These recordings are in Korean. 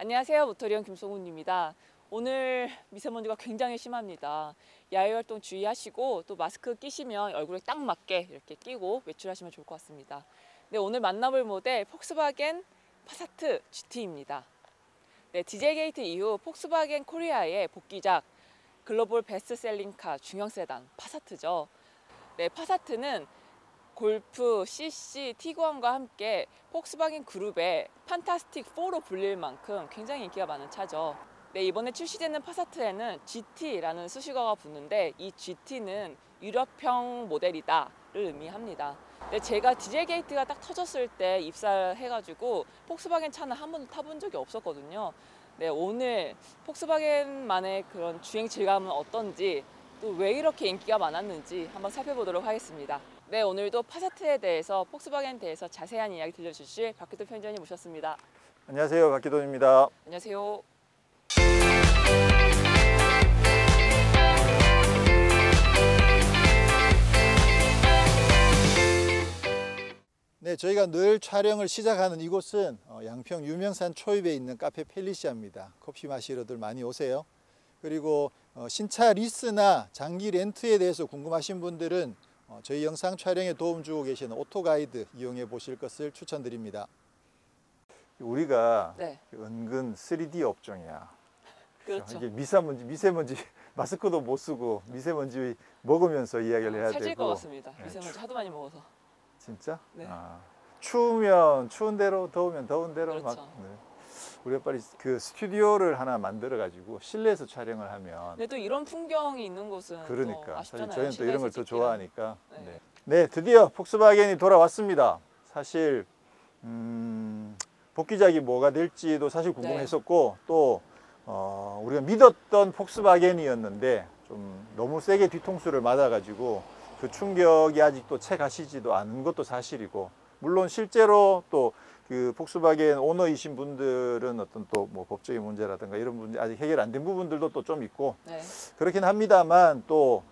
안녕하세요. 모터리언 김송훈입니다. 오늘 미세먼지가 굉장히 심합니다. 야외 활동 주의하시고 또 마스크 끼시면 얼굴에 딱 맞게 이렇게 끼고 외출하시면 좋을 것 같습니다. 네, 오늘 만나볼 모델 폭스바겐 파사트 GT입니다. 네, 디젤 게이트 이후 폭스바겐 코리아의 복귀작 글로벌 베스트셀링카 중형 세단 파사트죠. 네, 파사트는 골프, CC, 티구안과 함께 폭스바겐 그룹의 판타스틱 4로 불릴 만큼 굉장히 인기가 많은 차죠. 네, 이번에 출시되는 파사트에는 GT라는 수식어가 붙는데 이 GT는 유럽형 모델이다를 의미합니다. 네, 제가 디젤 게이트가 딱 터졌을 때 입사해가지고 폭스바겐 차는 한 번도 타본 적이 없었거든요. 네, 오늘 폭스바겐만의 그런 주행 질감은 어떤지 또 왜 이렇게 인기가 많았는지 한번 살펴보도록 하겠습니다. 네, 오늘도 파사트에 대해서 폭스바겐에 대해서 자세한 이야기 들려주실 박기돈 편집장님 모셨습니다. 안녕하세요, 박기돈입니다. 안녕하세요. 네, 저희가 늘 촬영을 시작하는 이곳은 양평 유명산 초입에 있는 카페 펠리시아입니다. 커피 마시러들 많이 오세요. 그리고 신차 리스나 장기 렌트에 대해서 궁금하신 분들은 저희 영상 촬영에 도움 주고 계시는 오토가이드 이용해 보실 것을 추천드립니다. 우리가 네. 은근 3D 업종이야. 그렇죠. 이게 미세먼지 마스크도 못 쓰고 미세먼지 먹으면서 이야기를 해야 살찔 되고. 것 같습니다. 네. 미세먼지 하도 많이 먹어서. 진짜? 네. 추우면 추운 대로, 더우면 더운 대로 그렇죠. 막. 네. 우리가 빨리 그 스튜디오를 하나 만들어 가지고 실내에서 촬영을 하면. 근데 또 이런 풍경이 있는 곳은 그러니까 또 사실 아쉽잖아요. 저희는 또 이런 걸 더 실내에서 좋아하니까. 네. 네. 네, 드디어 폭스바겐이 돌아왔습니다. 사실 복귀작이 뭐가 될지도 사실 궁금했었고 또 우리가 믿었던 폭스바겐이었는데 좀 너무 세게 뒤통수를 맞아가지고 그 충격이 아직도 채 가시지도 않은 것도 사실이고, 물론 실제로 또 그 폭스바겐 오너이신 분들은 어떤 또 뭐 법적인 문제라든가 이런 문제 아직 해결 안 된 부분들도 또 좀 있고 네. 그렇긴 합니다만 또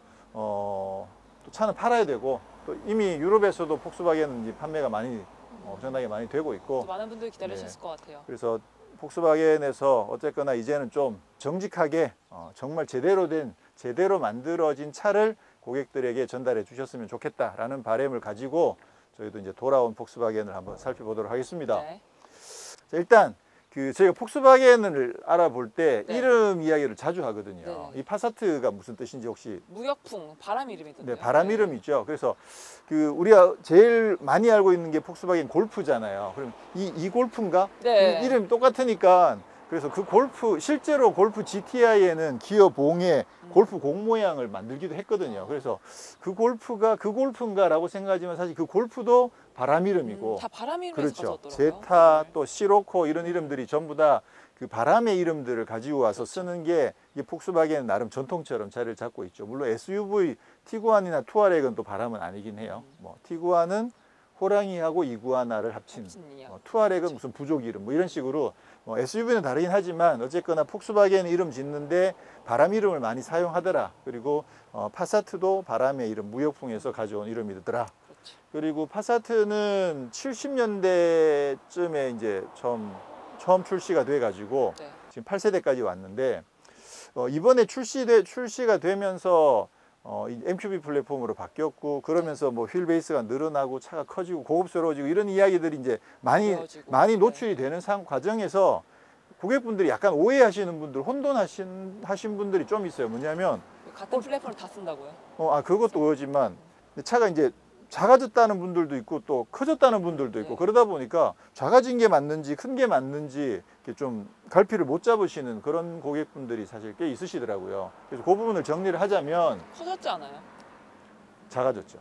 차는 팔아야 되고 또 이미 유럽에서도 폭스바겐은 이제 판매가 많이 엄청나게 많이 되고 있고, 또 많은 분들이 기다리셨을 네. 것 같아요. 그래서 폭스바겐에서 어쨌거나 이제는 좀 정직하게 정말 제대로 만들어진 차를 고객들에게 전달해 주셨으면 좋겠다라는 바람을 가지고 저희도 이제 돌아온 폭스바겐을 한번 살펴보도록 하겠습니다. 네. 자, 일단 저희가 폭스바겐을 알아볼 때 네. 이름 이야기를 자주 하거든요. 네. 이 파사트가 무슨 뜻인지 혹시? 무역풍, 바람 이름이던데요. 네, 바람 이름이죠. 그래서 우리가 제일 많이 알고 있는 게 폭스바겐 골프잖아요. 그럼 이 골프인가? 네. 이름이 똑같으니까. 그래서 그 실제로 골프 GTI에는 기어 봉에 골프 공 모양을 만들기도 했거든요. 그래서 그 골프인가라고 생각하지만 사실 그 골프도 바람 이름이고. 다 바람 이름에서 그렇죠. 가져왔더라고요. 제타 네. 또 시로코 이런 이름들이 전부 다 그 바람의 이름들을 가지고 와서 쓰는 게 이 폭스바겐 나름 전통처럼 자리를 잡고 있죠. 물론 SUV 티구안이나 투아렉은 또 바람은 아니긴 해요. 뭐 티구안은 호랑이하고 이구아나를 합친 투아렉은 무슨 부족 이름 뭐 이런 식으로 SUV는 다르긴 하지만 어쨌거나 폭스바겐 이름 짓는데 바람 이름을 많이 사용하더라. 그리고 파사트도 바람의 이름 무역풍에서 가져온 이름이더라. 그렇죠. 그리고 파사트는 70년대쯤에 이제 처음 출시가 돼 가지고 네. 지금 8세대까지 왔는데 이번에 출시가 되면서 이 MQB 플랫폼으로 바뀌었고 그러면서 뭐 휠 베이스가 늘어나고 차가 커지고 고급스러워지고 이런 이야기들이 이제 많이 노출이 되는 과정에서 고객분들이 약간 오해하시는 분들, 혼돈하신 분들이 좀 있어요. 뭐냐면 같은 플랫폼을 다 쓴다고요? 그것도 그거지만 차가 이제 작아졌다는 분들도 있고 또 커졌다는 분들도 있고, 네. 그러다 보니까 작아진 게 맞는지 큰 게 맞는지 이렇게 좀 갈피를 못 잡으시는 그런 고객분들이 사실 꽤 있으시더라고요. 그래서 그 부분을 정리를 하자면 커졌지 않아요? 작아졌죠.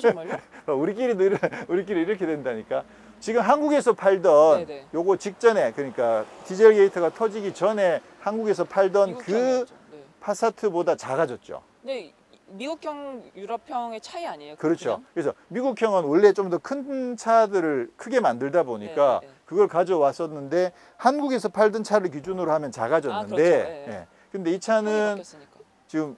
정말요? 우리끼리 이렇게 된다니까. 지금 한국에서 팔던 네네. 요거 직전에, 그러니까 디젤 게이트가 터지기 전에 한국에서 팔던 그 미국형이었죠. 네. 파사트보다 작아졌죠. 근데 미국형, 유럽형의 차이 아니에요? 그렇죠. 그냥? 그래서 미국형은 원래 좀 더 큰 차들을 크게 만들다 보니까 네. 그걸 가져왔었는데 한국에서 팔던 차를 기준으로 하면 작아졌는데, 그렇죠. 네. 근데 이 형이 차는 바뀌었으니까. 지금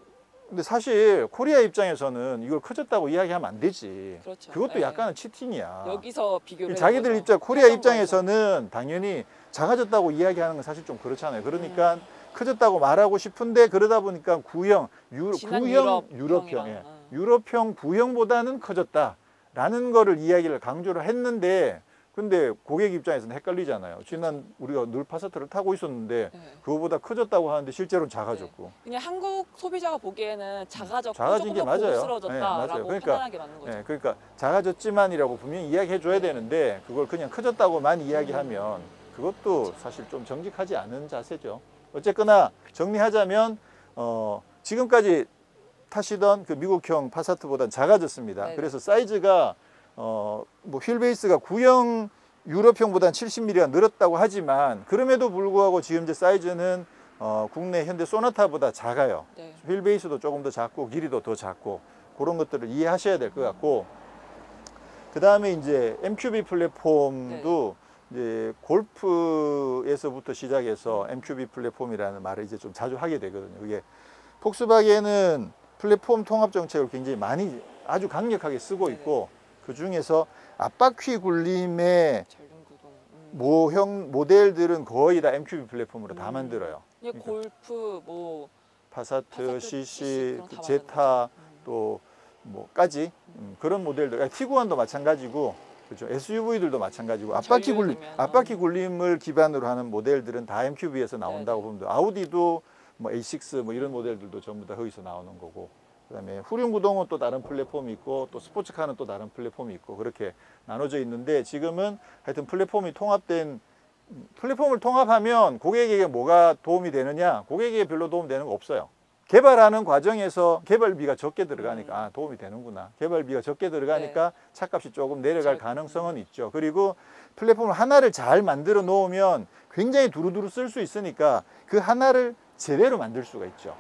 근데 사실 코리아 입장에서는 이걸 커졌다고 이야기하면 안 되지. 그렇죠. 그것도 네. 약간은 치팅이야. 여기서 비교를 자기들 해보죠. 입장, 코리아 했던 입장에서는 당연히 작아졌다고 이야기하는 건 사실 좀 그렇잖아요. 그러니까 커졌다고 말하고 싶은데 그러다 보니까 구형, 지난 유럽형, 유럽형이랑, 예. 유럽형 구형보다는 커졌다라는 거를 이야기를 강조를 했는데 근데 고객 입장에서는 헷갈리잖아요. 지난 우리가 늘 파사트를 타고 있었는데 네. 그거보다 커졌다고 하는데 실제로는 작아졌고. 그냥 한국 소비자가 보기에는 작아졌고 작아진 게 조금 더 맞아요. 고급스러워졌다라고 네, 맞아요. 그러니까, 판단하게 맞는 거죠. 예, 그러니까 작아졌지만이라고 분명히 이야기해줘야 되는데 그걸 그냥 커졌다고만 이야기하면 그것도 사실 좀 정직하지 않은 자세죠. 어쨌거나 정리하자면 지금까지 타시던 그 미국형 파사트보다는 작아졌습니다. 네네. 그래서 사이즈가 뭐 휠베이스가 구형 유럽형보다는 70mm가 늘었다고 하지만 그럼에도 불구하고 지금 제 사이즈는 국내 현대 소나타보다 작아요. 네. 휠베이스도 조금 더 작고 길이도 더 작고 그런 것들을 이해하셔야 될 것 같고 그 다음에 이제 MQB 플랫폼도 이제 골프에서부터 시작해서 MQB 플랫폼이라는 말을 이제 좀 자주 하게 되거든요. 그게 폭스바겐은 플랫폼 통합 정책을 굉장히 많이 아주 강력하게 쓰고 있고 그 중에서 앞바퀴 굴림의 전륜구동. 모형 모델들은 거의 다 MQB 플랫폼으로 다 만들어요. 이게 골프 뭐 파사트, CC, 그런 다 제타 만드는 또 뭐까지 그런 모델들, 티구안도 마찬가지고 그렇죠. SUV들도 마찬가지고 전륜이면, 앞바퀴 굴림을 기반으로 하는 모델들은 다 MQB에서 나온다고 보면 돼요. 아우디도 뭐 A6 뭐 이런 모델들도 전부 다 거기서 나오는 거고. 그다음에 후륜 구동은 또 다른 플랫폼이 있고 또 스포츠카는 또 다른 플랫폼이 있고 그렇게 나눠져 있는데 지금은 하여튼 플랫폼이 통합된 플랫폼을 통합하면 고객에게 뭐가 도움이 되느냐? 고객에게 별로 도움되는 거 없어요. 개발하는 과정에서 개발비가 적게 들어가니까 도움이 되는구나. 개발비가 적게 들어가니까 차값이 조금 내려갈 가능성은 있죠. 그리고 플랫폼을 하나를 잘 만들어 놓으면 굉장히 두루두루 쓸 수 있으니까 그 하나를 제대로 만들 수가 있죠.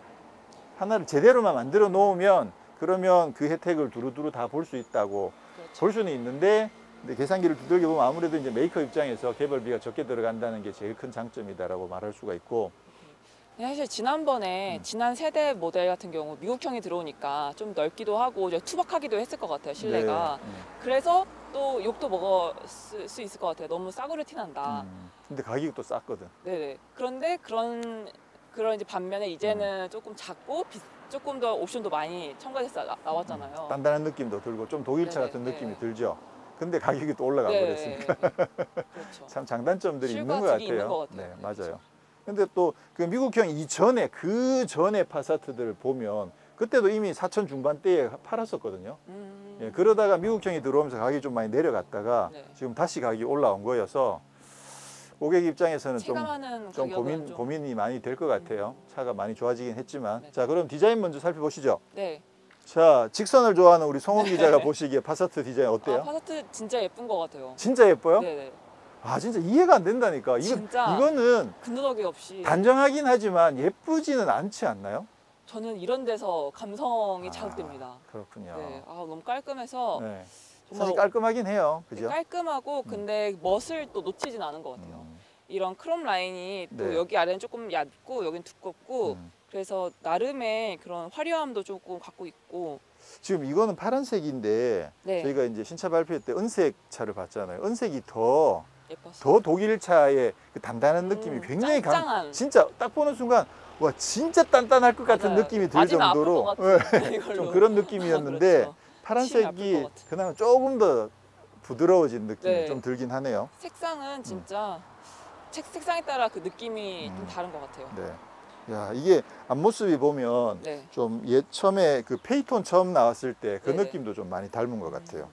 하나를 제대로만 만들어 놓으면 그러면 그 혜택을 두루두루 다 볼 수 있다고 그렇죠. 볼 수는 있는데 근데 계산기를 두들겨 보면 아무래도 이제 메이커 입장에서 개발비가 적게 들어간다는 게 제일 큰 장점이다라고 말할 수가 있고 사실 지난번에 지난 세대 모델 같은 경우 미국형이 들어오니까 좀 넓기도 하고 이제 투박하기도 했을 것 같아요 실내가. 그래서 또 욕도 먹을 수 있을 것 같아요. 너무 싸구려 티난다. 근데 가격이 또 쌌거든. 네네. 그런데 그런 이제 반면에 이제는 조금 작고 조금 더 옵션도 많이 첨가돼서 나왔잖아요. 단단한 느낌도 들고 좀 독일차 네네, 같은 네. 느낌이 들죠. 근데 가격이 또 올라가 네, 버렸으니까 그렇죠. 참 장단점들이 있는 것 실과득이 있는 같아요. 것 같아요. 네, 네, 맞아요. 그렇죠. 근데 또 그 미국형 이전에 그 전에 파사트들을 보면 그때도 이미 4천 중반대에 팔았었거든요. 예, 그러다가 미국형이 들어오면서 가격이 좀 많이 내려갔다가 네. 지금 다시 가격이 올라온 거여서 고객 입장에서는 체감하는 좀 가격은 좀 고민이 많이 될 것 같아요. 차가 많이 좋아지긴 했지만. 네. 자, 그럼 디자인 먼저 살펴보시죠. 네. 자, 직선을 좋아하는 우리 송은 기자가 보시기에 파사트 디자인 어때요? 파사트 진짜 예쁜 것 같아요. 진짜 예뻐요? 네네. 아, 진짜 이해가 안 된다니까. 진짜 이거는 군더더기 없이 단정하긴 하지만 예쁘지는 않지 않나요? 저는 이런 데서 감성이 자극됩니다. 그렇군요. 네. 너무 깔끔해서 네. 정말 사실 깔끔하긴 해요. 그죠? 깔끔하고 근데 멋을 또 놓치진 않은 것 같아요. 이런 크롬 라인이 또 네. 여기 아래는 조금 얇고 여긴 두껍고 음. 그래서 나름의 그런 화려함도 조금 갖고 있고 지금 이거는 파란색인데 네. 저희가 이제 신차 발표 때 은색 차를 봤잖아요. 은색이 더 예뻤어요. 독일차의 그 단단한 느낌이 굉장히 짱짱한. 진짜 딱 보는 순간 와 진짜 단단할 것 같은 맞아요. 느낌이 들 맞으면 아플 정도로 것 같은 이걸로. 좀 그런 느낌이었는데 그렇죠. 치면 아플 파란색이 것 같은. 그나마 조금 더 부드러워진 느낌이 네. 좀 들긴 하네요. 색상은 진짜 색상에 따라 그 느낌이 좀 다른 것 같아요. 네. 야, 이게 앞모습이 보면 네. 좀 처음에 그 페이톤 처음 나왔을 때 그 네네. 느낌도 좀 많이 닮은 것 같아요.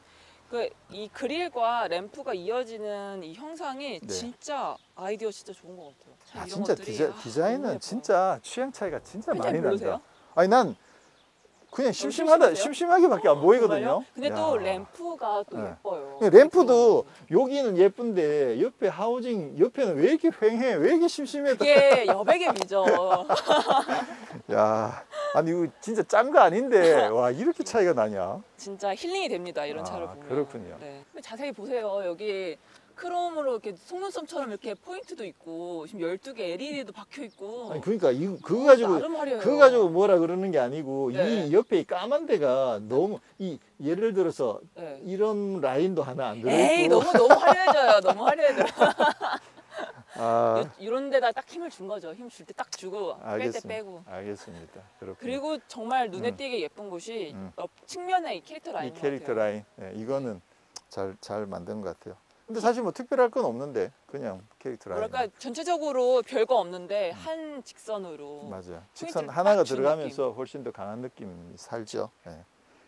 이 그릴과 램프가 이어지는 이 형상이 네. 진짜 아이디어 진짜 좋은 것 같아요. 아, 이런 진짜 것들이, 너무 디자인은 예뻐요. 진짜 취향 차이가 진짜 왠지 많이 모르세요? 난다. 아니 난 그냥 심심하세요? 심심하게밖에 안 보이거든요. 정말요? 근데 또 야. 램프가 또 네. 예뻐요. 램프도 여기는 예쁜데 옆에 하우징 옆에는 왜 이렇게 휑해? 왜 이렇게 심심해? 이게 여백의 미죠. 야, 아니 이거 진짜 짠 거 아닌데 와 이렇게 차이가 나냐? 진짜 힐링이 됩니다. 이런 차를 보면. 그렇군요. 네. 근데 자세히 보세요. 여기 크롬으로 이렇게 속눈썹처럼 이렇게 포인트도 있고 지금 12개 LED도 박혀 있고. 아니 그러니까 그거 가지고 나름 화려해요. 그거 가지고 뭐라 그러는 게 아니고 네. 이 옆에 이 까만 데가 너무 예를 들어서 네. 이런 라인도 하나 안 에이 들어있고 너무 화려해져요. 너무 화려해져요. 아, 이런 데다 딱 힘을 준 거죠. 힘 줄 때 딱 주고 뺄 때 알겠습니다. 빼고. 알겠습니다. 그렇군요. 그리고 정말 눈에 띄게 예쁜 곳이 측면에 이 캐릭터 라인. 이 캐릭터 라인 이거는 잘 만든 것 같아요. 근데 사실 뭐 특별할 건 없는데 그냥 캐릭터 라인. 뭐랄까 전체적으로 별거 없는데 한 직선으로. 맞아요. 포인트를 직선 하나가 딱 준 들어가면서 훨씬 더 강한 느낌이 살죠.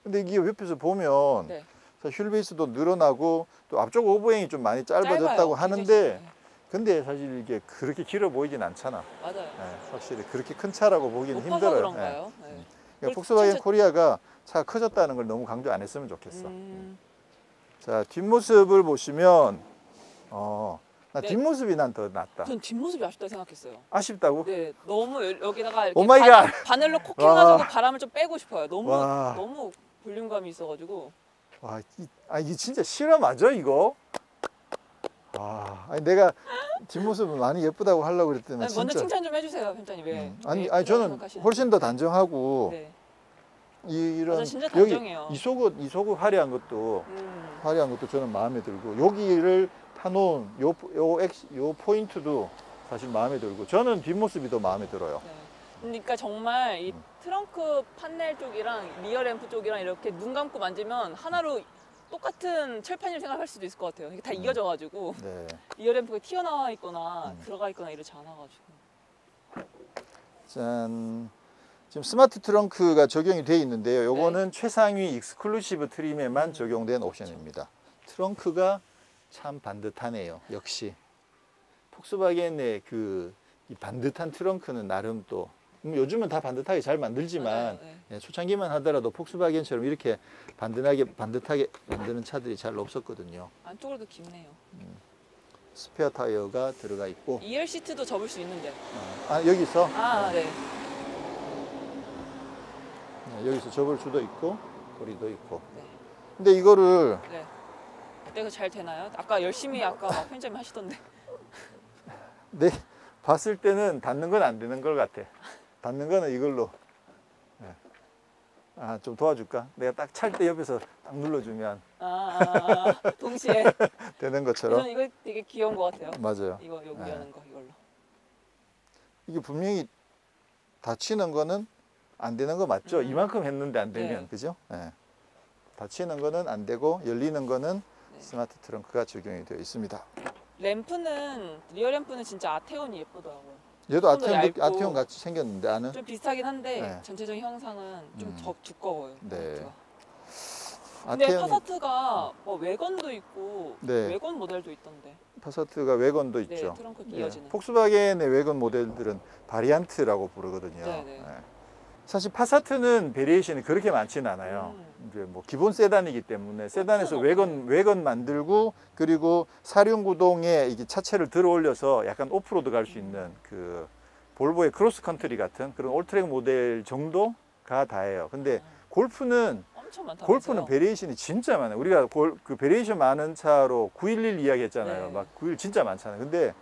근데 이게 옆에서 보면 네. 휠 베이스도 늘어나고 또 앞쪽 오버행이 좀 많이 짧아졌다고 짧아요. 하는데 굉장히. 근데 사실 이게 그렇게 길어 보이진 않잖아. 맞아요. 확실히 그렇게 큰 차라고 보기는 높아서 힘들어요. 그런가요? 네. 그러니까 폭스바겐 코리아가 차가 커졌다는 걸 너무 강조 안 했으면 좋겠어. 자, 뒷모습을 보시면 나 네. 뒷모습이 난 더 낫다. 전 뒷모습이 아쉽다 생각했어요. 아쉽다고? 네, 너무 여기다가 이렇게 오 마이 갓. 바늘로 콕 와. 해가지고 바람을 좀 빼고 싶어요. 와. 너무 볼륨감이 있어가지고. 와, 이게 진짜 실화 맞아 이거? 와, 아니 내가 뒷모습은 많이 예쁘다고 하려고 그랬더니 아니, 먼저 진짜. 칭찬 좀 해주세요, 편장님. 왜? 아니 왜 저는 생각하시는지. 훨씬 더 단정하고 네. 이런 맞아, 진짜 여기 단정해요. 이 속옷 화려한 것도 저는 마음에 들고 여기를 파놓은 요 포인트도 사실 마음에 들고 저는 뒷모습이 더 마음에 들어요. 네. 그러니까 정말 이 트렁크 판넬 쪽이랑 리어 램프 쪽이랑 이렇게 눈 감고 만지면 하나로 똑같은 철판을 생각할 수도 있을 것 같아요. 이게 다 이어져가지고 네. 리어 램프가 튀어나와 있거나 들어가 있거나 이러지 않아가지고. 짠. 지금 스마트 트렁크가 적용이 되어 있는데요. 요거는 최상위 익스클루시브 트림에만 적용된 옵션입니다. 트렁크가 참 반듯하네요. 역시 폭스바겐의 이 반듯한 트렁크는 나름 또 요즘은 다 반듯하게 잘 만들지만 맞아요, 네. 초창기만 하더라도 폭스바겐처럼 이렇게 반듯하게 만드는 차들이 잘 없었거든요. 안쪽으로도 깊네요. 스페어 타이어가 들어가 있고 2열 시트도 접을 수 있는데. 여기서 네. 여기서 접을 수도 있고 거리도 있고. 네. 근데 이거를 네. 내가 잘 되나요? 아까 열심히 막 편집을 하시던데. 네, 봤을 때는 닿는 건 안 되는 걸 같아. 닿는 거는 이걸로. 좀 도와줄까? 내가 딱 찰 때 옆에서 딱 눌러주면 동시에. 되는 것처럼. 저는 이거 되게 귀여운 것 같아요. 맞아요. 이거 여기 여는 거 이걸로. 이게 분명히 닫히는 거는 안 되는 거 맞죠? 이만큼 했는데 안 되면, 네. 그죠? 닫히는 거는 안 되고 열리는 거는 스마트 트렁크가 적용이 되어 있습니다. 램프는 리어 램프는 진짜 아테온이 예쁘더라고요. 얘도 좀 더 얇고 아티온 같이 생겼는데 안은 좀 비슷하긴 한데 네. 전체적인 형상은 좀 더 두꺼워요. 네. 파사트가. 근데 아테온이- 파사트가 뭐 외건도 있고 네. 외건 모델도 있던데. 파사트가 외건도 네, 있죠. 트렁크 예, 이어지는. 폭스바겐의 외건 모델들은 바리안트라고 부르거든요. 네, 네. 예. 사실 파사트는 베리에이션이 그렇게 많지는 않아요. 이제 뭐 기본 세단이기 때문에 세단에서 외건 만들고 그리고 사륜구동에 이게 차체를 들어 올려서 약간 오프로드 갈 수 있는 그 볼보의 크로스 컨트리 같은 그런 올트랙 모델 정도가 다예요. 근데 골프는 엄청 많다면서요? 골프는 베리에이션이 진짜 많아요. 우리가 그 베리에이션 많은 차로 911 이야기 했잖아요. 네. 막 911 진짜 많잖아요. 근데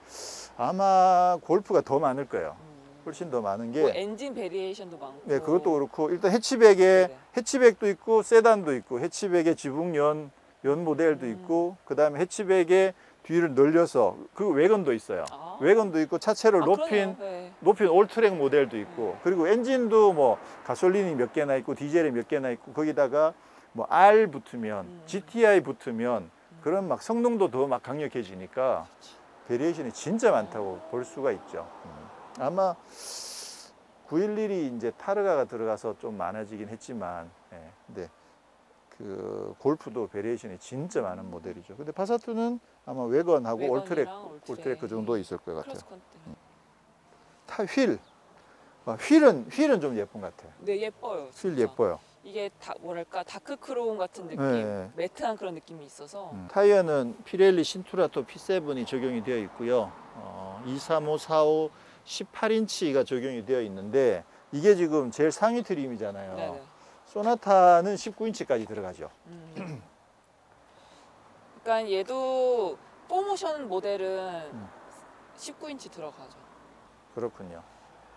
아마 골프가 더 많을 거예요. 훨씬 더 많은 게 뭐 엔진 베리에이션도 많고. 네, 그것도 그렇고 일단 해치백에 네네. 해치백도 있고 세단도 있고 해치백에 지붕 연 모델도 있고 그다음에 해치백에 뒤를 늘려서 그 외건도 있어요. 외건도 있고 차체를 높인 그러네요. 높인 올트랙 모델도 있고 그리고 엔진도 뭐 가솔린이 몇 개나 있고 디젤이 몇 개나 있고 거기다가 뭐 R 붙으면 GTI 붙으면 그런 막 성능도 더 막 강력해지니까 베리에이션이 진짜 많다고 볼 수가 있죠. 아마 911이 이제 타르가가 들어가서 좀 많아지긴 했지만, 근데 그 골프도 베리에이션이 진짜 많은 모델이죠. 근데 파사트는 아마 외건하고 올트랙 그 정도 있을 것 같아요. 휠은 좀 예쁜 것 같아요. 네, 예뻐요. 휠 진짜. 예뻐요. 이게 뭐랄까 다크 크로운 같은 느낌, 네. 매트한 그런 느낌이 있어서. 타이어는 피렐리 신투라토 P7이 적용이 되어 있고요. 235, 45, 18인치가 적용이 되어 있는데 이게 지금 제일 상위 트림이잖아요. 네네. 소나타는 19인치까지 들어가죠. 그러니까 얘도 4모션 모델은 19인치 들어가죠. 그렇군요.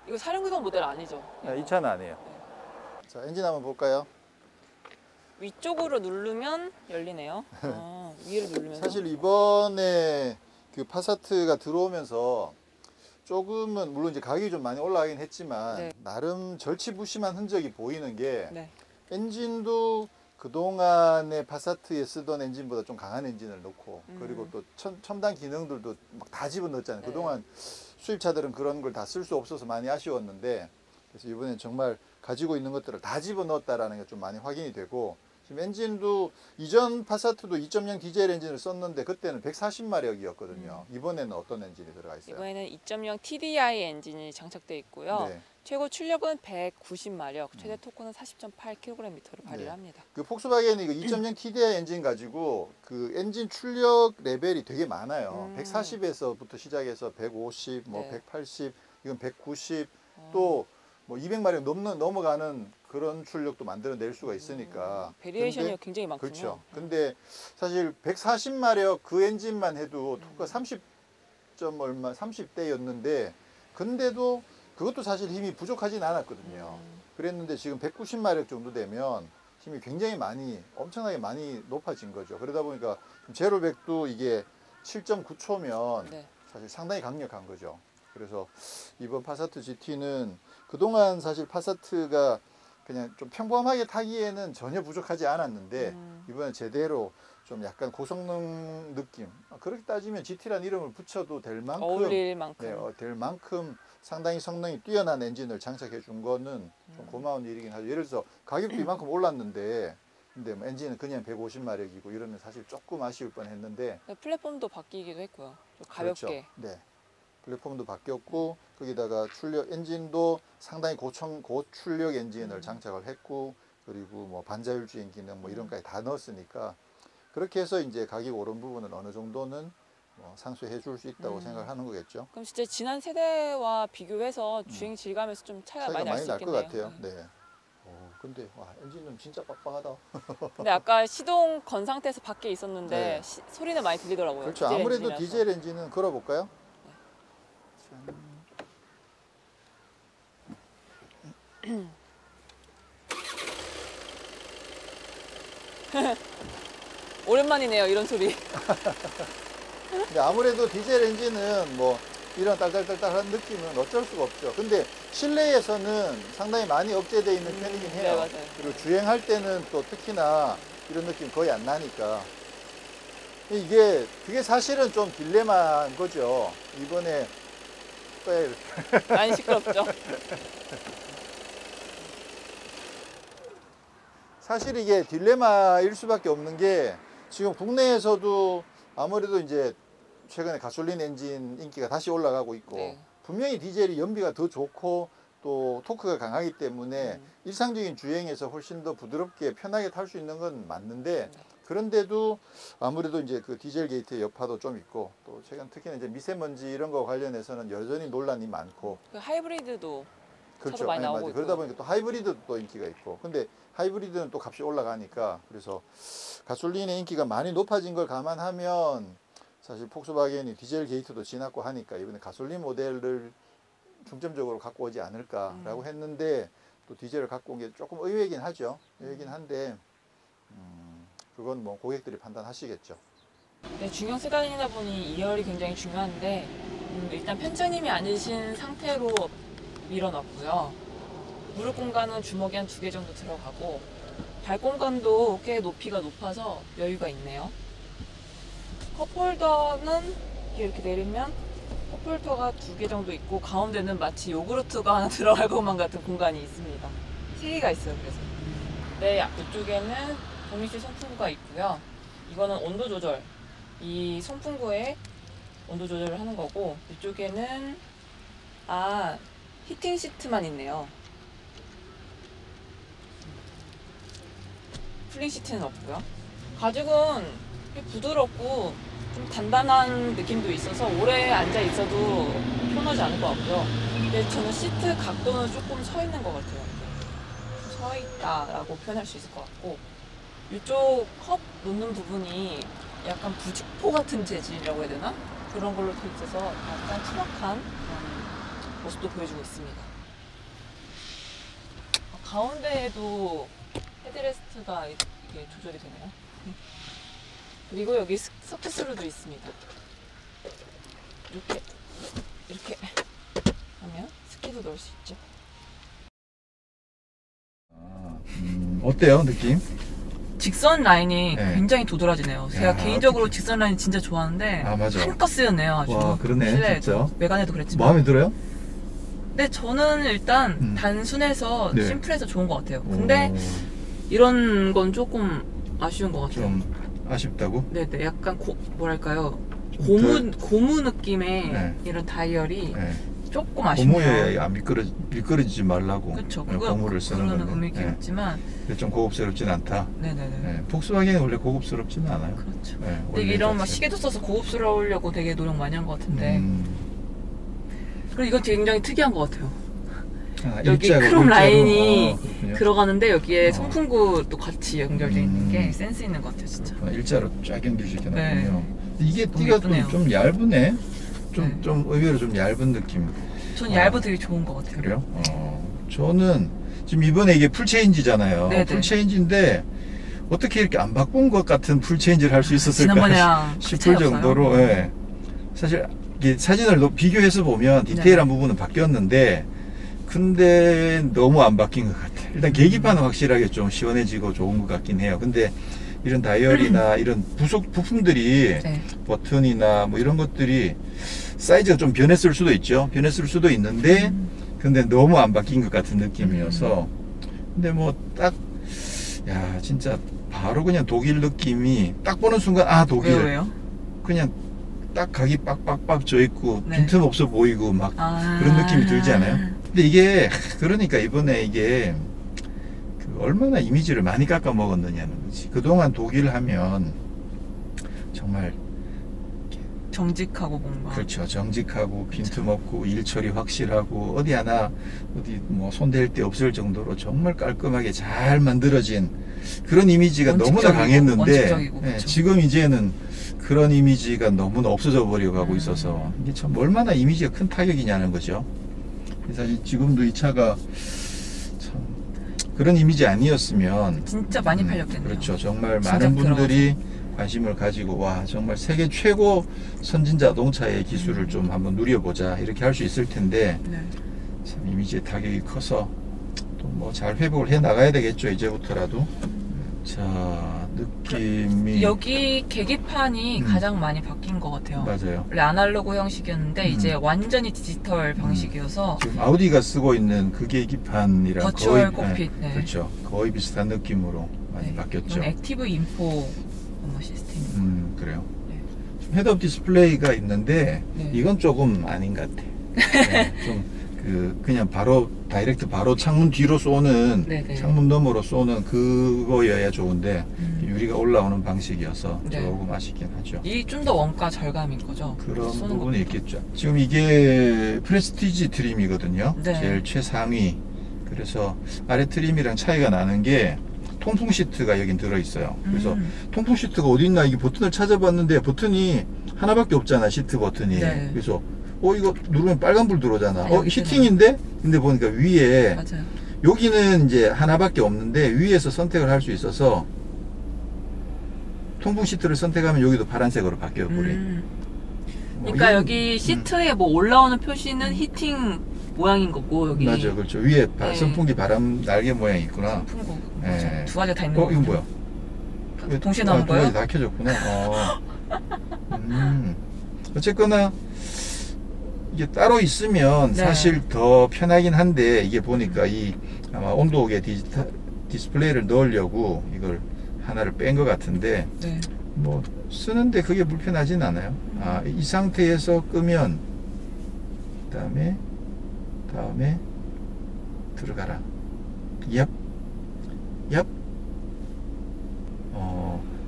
이거 사륜구동 모델 아니죠? 네, 이 차는 아니에요. 자, 엔진 한번 볼까요? 위쪽으로 누르면 열리네요. 위를 누르면 사실 이번에 그 파사트가 들어오면서 조금은 물론 이제 가격이 좀 많이 올라가긴 했지만 네. 나름 절치부심한 흔적이 보이는 게 네. 엔진도 그동안의 파사트에 쓰던 엔진보다 좀 강한 엔진을 넣고 그리고 또 첨단 기능들도 막 다 집어넣었잖아요. 네. 그동안 수입차들은 그런 걸 다 쓸 수 없어서 많이 아쉬웠는데 그래서 이번엔 정말 가지고 있는 것들을 다 집어넣었다라는 게 좀 많이 확인이 되고 지금 엔진도 이전 파사트도 2.0 디젤 엔진을 썼는데 그때는 140마력이었거든요. 이번에는 어떤 엔진이 들어가 있어요? 이번에는 2.0 TDI 엔진이 장착되어 있고요. 네. 최고 출력은 190마력, 최대 토크는 40.8kgm를 발휘를 네. 합니다. 그 폭스바겐이 그 2.0 TDI 엔진 가지고 그 엔진 출력 레벨이 되게 많아요. 140에서부터 시작해서 150, 뭐 네. 180, 이건 190, 또 뭐 200마력 넘어가는 그런 출력도 만들어낼 수가 있으니까. 베리에이션이 근데- 굉장히 많군요. 그렇죠. 근데 사실 140마력 그 엔진만 해도 토크가 30점 얼마, 30대였는데 근데도 그것도 사실 힘이 부족하진 않았거든요. 그랬는데 지금 190마력 정도 되면 힘이 굉장히 많이 엄청나게 많이 높아진 거죠. 그러다 보니까 제로백도 이게 7.9초면 네. 사실 상당히 강력한 거죠. 그래서 이번 파사트 GT는 그동안 사실 파사트가 그냥 좀 평범하게 타기에는 전혀 부족하지 않았는데 이번에 제대로 좀 약간 고성능 느낌, 그렇게 따지면 GT라는 이름을 붙여도 될 만큼 어울릴 만큼. 네, 될 만큼 상당히 성능이 뛰어난 엔진을 장착해 준 거는 좀 고마운 일이긴 하죠. 예를 들어서 가격도 이만큼 올랐는데 근데 뭐 엔진은 그냥 150마력이고 이러면 사실 조금 아쉬울 뻔했는데 플랫폼도 바뀌기도 했고요. 좀 가볍게. 그렇죠. 네. 플랫폼도 바뀌었고 거기다가 출력 엔진도 상당히 고출력 엔진을 장착을 했고 그리고 뭐 반자율 주행 기능 뭐 이런 까지 다 넣었으니까 그렇게 해서 이제 가격 오른 부분은 어느 정도는 뭐 상쇄해 줄 수 있다고 생각하는 거겠죠. 그럼 진짜 지난 세대와 비교해서 주행 질감에서 좀 차이가 많이 날 수 날 것 있겠네요. 같아요. 네. 근데 와, 엔진은 진짜 빡빡하다. 근데 아까 시동 건 상태에서 밖에 있었는데 네. 소리는 많이 들리더라고요. 그렇죠. 디젤 아무래도 엔진이라서. 디젤 엔진은 걸어볼까요? 오랜만이네요, 이런 소리. 근데 아무래도 디젤 엔진은 뭐 이런 딸딸딸딸한 느낌은 어쩔 수가 없죠. 근데 실내에서는 상당히 많이 억제되어 있는 편이긴 해요. 네, 맞아요. 그리고 주행할 때는 또 특히나 이런 느낌 거의 안 나니까. 그게 사실은 좀 딜레마인 거죠. 이번에 많이 시끄럽죠? 사실 이게 딜레마일 수밖에 없는 게 지금 국내에서도 아무래도 이제 최근에 가솔린 엔진 인기가 다시 올라가고 있고 네. 분명히 디젤이 연비가 더 좋고 또 토크가 강하기 때문에 일상적인 주행에서 훨씬 더 부드럽게 편하게 탈 수 있는 건 맞는데 그런데도 아무래도 이제 그 디젤 게이트의 여파도 좀 있고 또 최근 특히나 이제 미세먼지 이런 거 관련해서는 여전히 논란이 많고 그 하이브리드도 그렇죠. 많이 네, 나오고 맞아요. 있고. 그러다 보니까 또 하이브리드도 또 인기가 있고 근데 하이브리드는 또 값이 올라가니까 그래서 가솔린의 인기가 많이 높아진 걸 감안하면 사실 폭스바겐이 디젤 게이트도 지났고 하니까 이번에 가솔린 모델을 중점적으로 갖고 오지 않을까라고 했는데 또 디젤을 갖고 온 게 조금 의외이긴 하죠. 의외이긴 한데 그건 뭐 고객들이 판단하시겠죠. 네, 중형 세단이다 보니 2열이 굉장히 중요한데 일단 편차님이 앉으신 상태로 밀어놨고요. 무릎 공간은 주먹이 한 2개 정도 들어가고 발 공간도 꽤 높이가 높아서 여유가 있네요. 컵홀더는 이렇게 내리면 컵홀더가 2개 정도 있고 가운데는 마치 요구르트가 하나 들어갈 것만 같은 공간이 있습니다. 3개가 있어요. 그래서 네, 이쪽에는 동일시 송풍구가 있고요. 이거는 온도 조절, 이 송풍구에 온도 조절을 하는 거고 이쪽에는 히팅 시트만 있네요. 쿨링 시트는 없고요. 가죽은 꽤 부드럽고 좀 단단한 느낌도 있어서 오래 앉아 있어도 편하지 않을 것 같고요. 근데 저는 시트 각도는 조금 서 있는 것 같아요. 서 있다라고 표현할 수 있을 것 같고 이쪽 컵 놓는 부분이 약간 부직포 같은 재질이라고 해야 되나? 그런 걸로 돼 있어서 약간 투박한 모습도 보여주고 있습니다. 가운데에도 헤드레스트가 이게 조절이 되네요. 그리고 여기 서페스로도 있습니다. 이렇게 하면 스키도 넣을 수 있죠. 어때요, 느낌? 직선 라인이 네. 굉장히 도드라지네요. 제가 야, 개인적으로 직선 라인 진짜 좋아하는데 아, 맞아. 한껏 쓰였네요. 아주. 와, 그러네, 실내에도. 진짜. 외관에도 그랬지만. 마음에 들어요? 근데 저는 일단 단순해서 네. 심플해서 좋은 것 같아요. 근데 이런 건 조금 아쉬운 것 같아요. 좀 아쉽다고? 네네, 약간 뭐랄까요, 좀 고무 느낌의 네. 이런 다이얼이 네. 조금 아쉽네요. 고무에 안 미끄러지지 말라고. 그쵸, 네, 고무를 쓰는 그거는 건데. 의미가 네. 있지만, 근데 좀 고급스럽진 않다. 네네네. 네. 폭스바겐이 원래 고급스럽지는 않아요. 그렇죠. 네, 근데 원래 이런 막 자체. 시계도 써서 고급스러우려고 되게 노력 많이 한 것 같은데, 음. 그리고 이건 굉장히 특이한 것 같아요. 아, 여기 일자고, 크롬 일자로. 라인이 그렇군요. 들어가는데 여기에 어. 송풍구도 같이 연결되어 있는 게 음. 센스 있는 것 같아요, 진짜. 일자로 쫙 연결시켜놨군요. 네. 이게 너무 띠가 예쁘네요. 좀 얇으네. 네. 좀 의외로 좀 얇은 느낌. 전 얇아 되게 좋은 것 같아요. 그래요? 저는 지금 이번에 이게 풀체인지잖아요. 네네. 풀체인지인데 어떻게 이렇게 안 바꾼 것 같은 풀체인지를 할 수 있었을까 지난번이랑 싶을 차이 없어요? 정도로 예. 사실 이게 사진을 비교해서 보면 디테일한 부분은 바뀌었는데 근데 너무 안 바뀐 것 같아요. 일단 계기판은 확실하게 좀 시원해지고 좋은 것 같긴 해요. 근데 이런 다이얼이나 이런 부품들이 네. 버튼이나 뭐 이런 것들이 사이즈가 좀 변했을 수도 있죠. 변했을 수도 있는데 근데 너무 안 바뀐 것 같은 느낌이어서 근데 뭐 딱 야 진짜 바로 그냥 독일 느낌이 딱 보는 순간 아 독일 왜요? 그냥 딱 각이 빡빡빡 져 있고 네. 빈틈 없어 보이고 막 그런 느낌이 들지 않아요? 근데 이게 그러니까 이번에 이게 얼마나 이미지를 많이 깎아 먹었느냐는 거지. 그동안 독일 하면 정말 정직하고 뭔가. 그렇죠. 정직하고 빈틈없고 일 처리 확실하고 어디 하나 어디 뭐 손댈 데 없을 정도로 정말 깔끔하게 잘 만들어진 그런 이미지가 너무나 원칙적이고, 강했는데 원칙적이고, 예, 그쵸. 지금 이제는 그런 이미지가 너무나 없어져 버려 가고 음. 있어서 이게 참 얼마나 이미지가 큰 타격이냐는 거죠. 사실 지금도 이 차가 참 그런 이미지 아니었으면 진짜 많이 팔렸겠네요. 그렇죠. 정말 진짜 많은 분들이 관심을 가지고 와 정말 세계 최고 선진 자동차의 기술을 좀 한번 누려보자 이렇게 할 수 있을 텐데 네. 참 이미지의 타격이 커서 또 뭐 잘 회복을 해 나가야 되겠죠 이제부터라도. 자 느낌이 여기 계기판이 음. 가장 많이 바뀐 것 같아요. 맞아요. 원래 아날로그 형식이었는데 이제 완전히 디지털 방식이어서 지금 아우디가 쓰고 있는 그 계기판이랑 버추얼 거의 콕핏. 네. 그렇죠. 거의 비슷한 느낌으로 많이 네. 바뀌었죠. 이건 액티브 인포 시스템. 그래요. 네. 좀 헤드업 디스플레이가 있는데 네. 이건 조금 아닌 것 같아. 네, 좀 그냥 바로 다이렉트 바로 창문 뒤로 쏘는 네네. 창문 너머로 쏘는 그거여야 좋은데 유리가 올라오는 방식이어서 네. 조금 아쉽긴 하죠. 이게 좀 더 원가 절감인 거죠? 그런 쏘는 부분이 있겠죠. 지금 이게 프레스티지 트림이거든요. 네. 제일 최상위. 그래서 아래 트림이랑 차이가 나는 게 통풍 시트가 여긴 들어있어요. 그래서 통풍 시트가 어디 있나 이게 버튼을 찾아봤는데 버튼이 하나밖에 없잖아 시트 버튼이. 네. 그래서 이거 누르면 빨간불 들어오잖아. 네, 여기 히팅인데? 근데 보니까 위에 맞아요. 여기는 이제 하나밖에 없는데 위에서 선택을 할 수 있어서 통풍 시트를 선택하면 여기도 파란색으로 바뀌어 버려. 그러니까 여기 시트에 뭐 올라오는 표시는 히팅 모양인 거고 여기 맞아, 그렇죠. 위에 네. 선풍기 바람 날개 모양이 있구나. 선풍구 네. 두 가지가 다 있는 이건 거예요. 뭐야? 동시에 나온 두 거예요? 가지 다 켜졌구나. 어쨌거나 이게 따로 있으면 네. 사실 더 편하긴 한데 이게 보니까 이 아마 온도계 디스플레이를 넣으려고 이걸 하나를 뺀 것 같은데 네. 뭐 쓰는데 그게 불편하진 않아요. 이 상태에서 끄면 다음에 들어가라. 얍.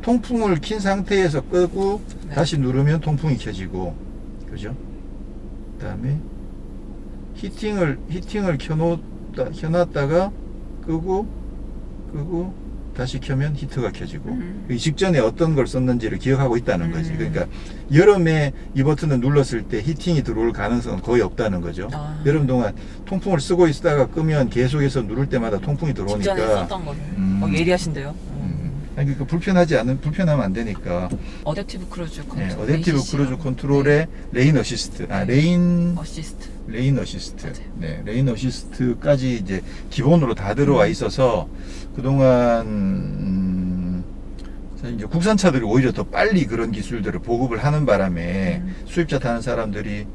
통풍을 킨 상태에서 끄고 네. 다시 누르면 통풍이 켜지고 그죠? 그다음에 히팅을 켜놨다가 끄고 다시 켜면 히터가 켜지고 이 직전에 어떤 걸 썼는지를 기억하고 있다는 거지. 그러니까 여름에 이 버튼을 눌렀을 때 히팅이 들어올 가능성은 거의 없다는 거죠. 여름 동안 통풍을 쓰고 있다가 끄면 계속해서 누를 때마다 통풍이 들어오니까. 직전에 썼던 거를. 예리하신데요. 아니, 그러니까 불편하면 안 되니까. 어댑티브 크루즈 컨트롤. 네, 어댑티브 크루즈 컨트롤에 레인 어시스트, 레인 어시스트. 네, 레인 어시스트까지 이제 기본으로 다 들어와 있어서 그동안 이제 국산차들이 오히려 더 빨리 그런 기술들을 보급을 하는 바람에 수입차 타는 사람들이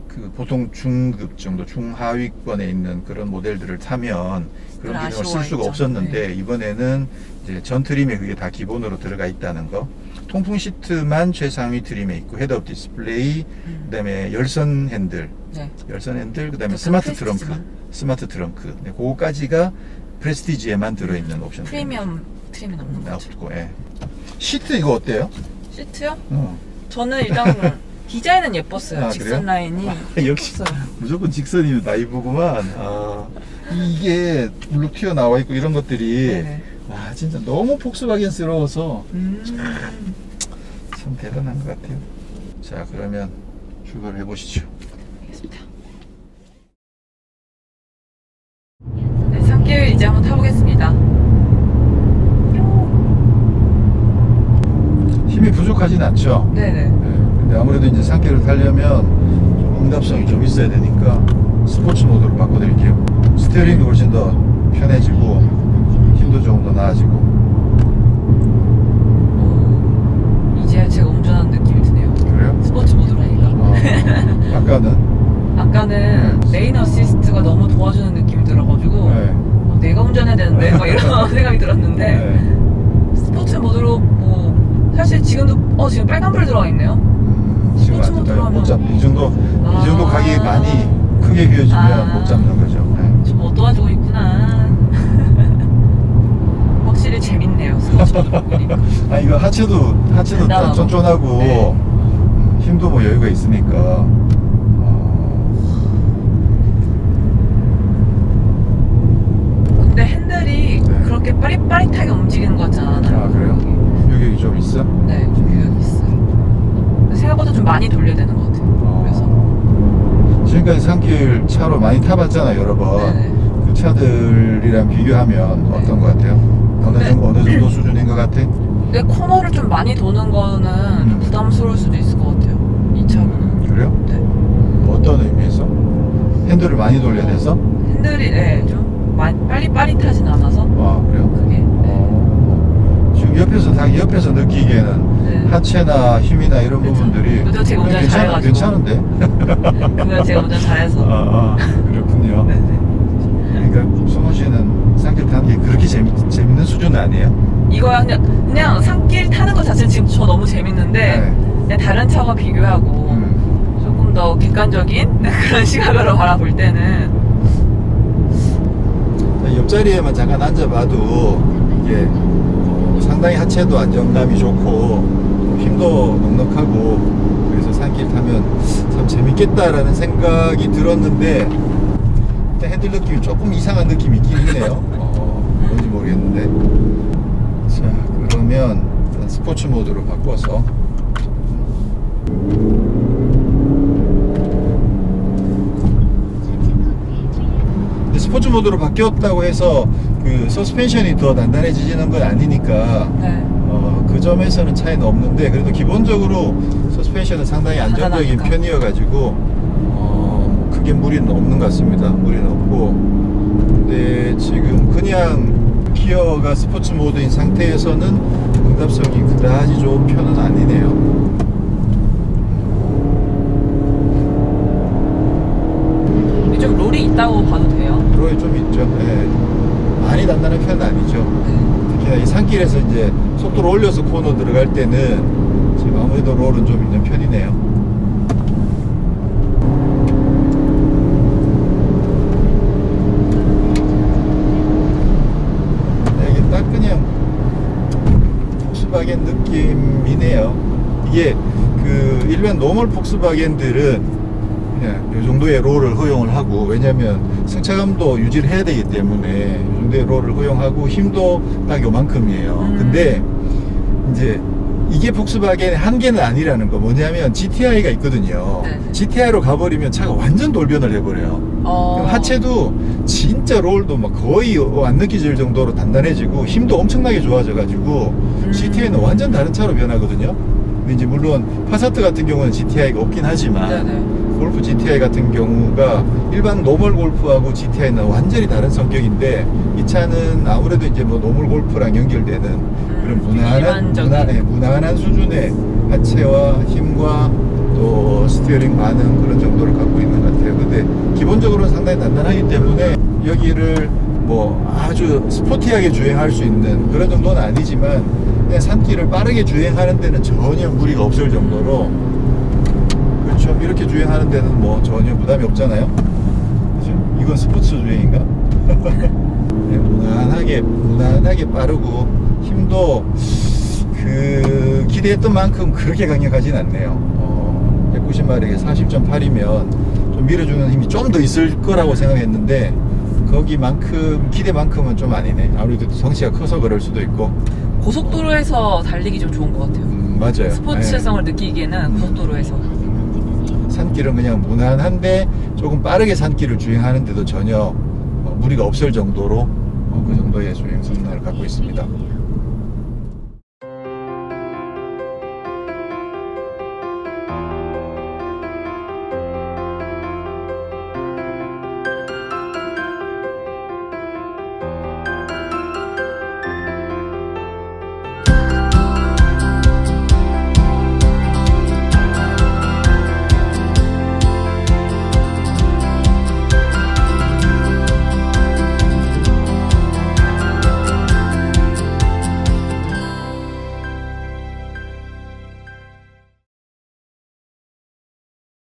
그 보통 중급 정도 중하위권에 있는 그런 모델들을 타면 그런 기능을 쓸 수가 없었는데 이번에는 이제 전 트림에 그게 다 기본으로 들어가 있다는 거. 통풍 시트만 최상위 트림에 있고 헤드업 디스플레이, 그다음에 열선 핸들, 그다음에 스마트 트렁크, 네, 그거까지가 프레스티지에만 들어있는 옵션. 프리미엄 트림은 없는 거죠. 없고, 예. 시트 이거 어때요? 시트요? 저는 일단 디자인은 예뻤어요. 직선 그래요? 라인이 역시 예뻤어요. 무조건 직선이면 나이브구만. 이게 물룩 튀어나와 있고 이런 것들이 네네. 와 진짜 너무 폭스바겐스러워서 참 대단한 것 같아요. 자, 그러면 출발을 해보시죠. 알겠습니다. 네, 산길 이제 한번 타보겠습니다. 힘이 부족하진 않죠. 네네. 근데 아무래도 이제 산길을 타려면 좀 응답성이 좀 있어야 되니까 스포츠 모드로 바꿔드릴게요. 스티어링도 훨씬 더 편해지고 힘도 조금 더 나아지고. 이제 제가 운전하는 느낌이 드네요. 그래요? 스포츠 모드라니까. 아까는 레인 어시스트가 너무 도와주는 느낌이 들어가지고 내가 운전해야 되는데 막 이런 생각이 들었는데 스포츠 모드로 사실 지금도 지금 빨간불 들어가 있네요. 지금 스포츠 모드로 하면 못 잡. 이 정도 각이 많이 크게 비워지면 못 잡는 거죠. 좀 뭐 도와주고 있구나. 확실히 재밌네요. 스포츠 모드로 보니까. 이거 하체도 다 쫀쫀하고 힘도 뭐 여유가 있으니까. 근데 핸들이 그렇게 빠릿빠릿하게 움직이는 것 같지 않아요? 그래요? 규격이 좀 있어? 네, 좀 규격이 있어요. 생각보다 좀 많이 돌려야 되는 것 같아요. 그래서 지금까지 산길 차로 많이 타봤잖아, 여러 번. 네네. 그 차들이랑 비교하면 어떤 것 같아요? 어느 정도 수준인 것 같아? 근데 코너를 좀 많이 도는 거는 좀 부담스러울 수도 있을 것 같아요. 이 차는. 그래요? 네. 어떤 의미에서? 핸들을 많이 돌려야 돼서? 핸들이 좀 빠릿빠릿하진 않아서. 그래요? 그게. 지금 옆에서 느끼기에는 하체나 힘이나 이런 부분들이 그죠, 제가 운전 잘해가지고. 괜찮은데? 그건 제가 운전 잘해서. 그렇군요. 네네. 그러니까 성훈 씨는 산길 타는 게 그렇게 재밌는 수준은 아니에요? 이거야 그냥 산길 타는 것 자체는 지금 저 너무 재밌는데 그냥 다른 차와 비교하고 조금 더 객관적인 그런 시각으로 바라볼 때는 옆자리에만 잠깐 앉아봐도 이게 상당히 하체도 안정감이 좋고 힘도 넉넉하고 그래서 산길 타면 참 재밌겠다라는 생각이 들었는데 일단 핸들 느낌이 조금 이상한 느낌이 있긴 해요. 뭔지 모르겠는데. 자, 그러면 일단 스포츠 모드로 바꿔서 스포츠 모드로 바뀌었다고 해서 그 서스펜션이 더 단단해지는 건 아니니까 그 점에서는 차이는 없는데 그래도 기본적으로 서스펜션은 상당히 안정적인 편이어가지고 크게 무리는 없는 것 같습니다. 무리는 없고 근데 지금 그냥 기어가 스포츠 모드인 상태에서는 응답성이 그다지 좋은 편은 아니네요. 좀 롤이 있다고 봐도 돼요? 롤이 좀 있죠. 많이 단단한 편은 아니죠. 특히나 이 산길에서 이제 속도를 올려서 코너 들어갈 때는 지금 아무래도 롤은 좀 있는 편이네요. 이게 딱 그냥 폭스바겐 느낌이네요. 이게 그 일반 노멀 폭스바겐들은 그냥 이 정도의 롤을 허용을 하고, 왜냐면 승차감도 유지를 해야 되기 때문에 이 정도의 롤을 허용하고 힘도 딱 요만큼이에요. 근데 이제 이게 폭스바겐의 한계는 아니라는 거, 뭐냐면 GTI가 있거든요. 네. GTI로 가버리면 차가 완전 돌변을 해버려요. 그럼 하체도 진짜 롤도 막 거의 안 느껴질 정도로 단단해지고 힘도 엄청나게 좋아져가지고 GTI는 완전 다른 차로 변하거든요. 근데 이제 물론 파사트 같은 경우는 GTI가 없긴 하지만 네네. 골프 GTI 같은 경우가 일반 노멀 골프하고 GTI는 완전히 다른 성격인데, 이 차는 아무래도 이제 뭐 노멀 골프랑 연결되는 그런 무난한 수준의 하체와 힘과 또 스티어링 반응 그런 정도를 갖고 있는 것 같아요. 근데 기본적으로는 상당히 단단하기 때문에 여기를 뭐 아주 스포티하게 주행할 수 있는 그런 정도는 아니지만, 그냥 산길을 빠르게 주행하는 데는 전혀 무리가 없을 정도로, 그렇죠, 이렇게 주행하는 데는 뭐 전혀 부담이 없잖아요. 그렇죠? 이건 스포츠 주행인가? 네, 무난하게 빠르고 힘도 그 기대했던 만큼 그렇게 강력하진 않네요. 190마력에 40.8이면 좀 밀어주는 힘이 좀 더 있을 거라고 생각했는데, 거기만큼 기대만큼은 좀 아니네. 아무래도 덩치가 커서 그럴 수도 있고. 고속도로에서 달리기 좀 좋은 것 같아요. 맞아요. 스포츠성을 느끼기에는 고속도로에서. 산길은 그냥 무난한데 조금 빠르게 산길을 주행하는데도 전혀 무리가 없을 정도로 그 정도의 주행 성능을 갖고 있습니다.